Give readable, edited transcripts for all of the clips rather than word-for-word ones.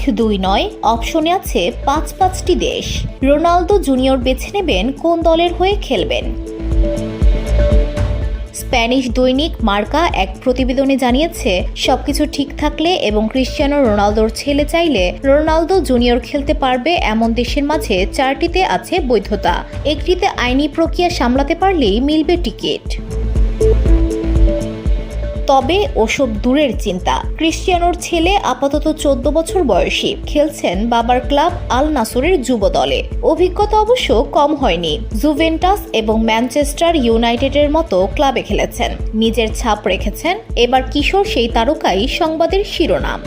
1-2 নয়, অপশনে আছে 5-5টি দেশ। রোনালদো জুনিয়র বেছে নেবেন কোন দলের হয়ে খেলবেন। স্প্যানিশ দৈনিক মার্কা এক প্রতিবেদনে জানিয়েছে, সবকিছু ঠিক থাকলে এবং ক্রিশ্চিয়ানো রোনালদোর ছেলে চাইলে রোনালদো জুনিয়র খেলতে পারবে এমন দেশের মাঝে 4টিতে আছে বৈধতা। একটিতে আইনি প্রক্রিয়া সামলাতে পারলেই মিলবে টিকিট। তবে ওসব দূরের চিন্তা। ক্রিশ্চিয়ানোর ছেলে আপাতত 14 বছর বয়সী, খেলছেন বাবার ক্লাব আল নাসরের যুব দলে। অভিজ্ঞতা অবশ্য কম হয়নি। জুভেন্টাস এবং ম্যানচেস্টার ইউনাইটেডের মতো ক্লাবে খেলেছেন, নিজের ছাপ রেখেছেন। এবার কিশোর সেই তারকাই সংবাদের শিরোনাম।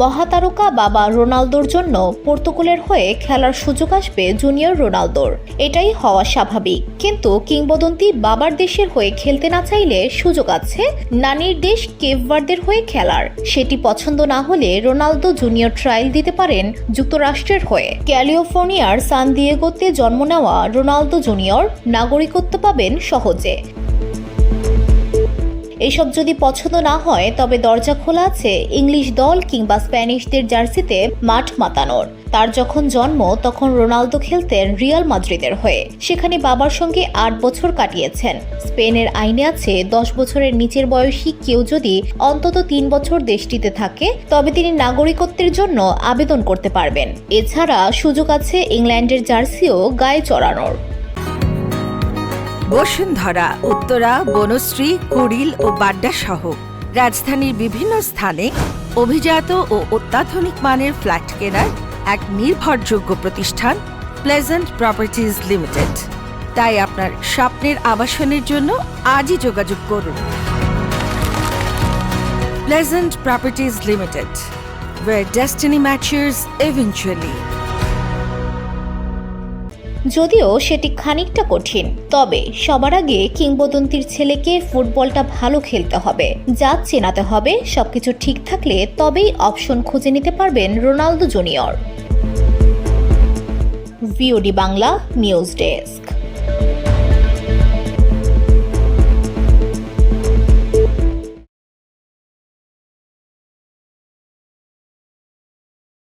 মহাতারকা বাবা রোনালদোর জন্য পর্তুগালের হয়ে খেলার সুযোগ আসবে জুনিয়র রোনালদোর, এটাই হওয়া স্বাভাবিক। কিন্তু কিংবদন্তি বাবার দেশের হয়ে খেলতে না চাইলে সুযোগ আছে নানির দেশ কেপ ভার্দের হয়ে খেলার। সেটি পছন্দ না হলে রোনালদো জুনিয়র ট্রায়াল দিতে পারেন যুক্তরাষ্ট্রের হয়ে। ক্যালিফোর্নিয়ার সান দিয়েগোতে জন্ম নেওয়া রোনালদো জুনিয়র নাগরিকত্ব পাবেন সহজে। এসব যদি পছন্দ না হয় তবে দরজা খোলা আছে ইংলিশ দল কিংবা স্প্যানিশদের জার্সিতে মাঠ মাতানোর। তার যখন জন্ম তখন রোনালদো খেলতেন রিয়াল মাদ্রিদের হয়ে, সেখানে বাবার সঙ্গে 8 বছর কাটিয়েছেন। স্পেনের আইনে আছে 10 বছরের নিচের বয়সী কেউ যদি অন্তত 3 বছর দেশটিতে থাকে তবে তিনি নাগরিকত্বের জন্য আবেদন করতে পারবেন। এছাড়া সুযোগ আছে ইংল্যান্ডের জার্সিও গায়ে চড়ানোর। বসুন্ধরা, উত্তরা, বনশ্রী, কুড়িল ও বাড্ডা সহ রাজধানীর বিভিন্ন স্থানে অভিজাত ও অত্যাধুনিক মানের ফ্ল্যাট কেনার এক নির্ভরযোগ্য প্রতিষ্ঠান প্লেজেন্ট প্রপার্টিজ লিমিটেড। তাই আপনার স্বপ্নের আবাসনের জন্য আজই যোগাযোগ করুন। Pleasant properties limited, where destiny matches eventually। যদিও সেটি খানিকটা কঠিন, তবে সবার আগে কিংবদন্তির ছেলেকে ফুটবলটা ভালো খেলতে হবে, জাত চেনাতে হবে। সবকিছু ঠিক থাকলে তবেই অপশন খুঁজে নিতে পারবেন Ronaldo junior. VOD Bangla news desk.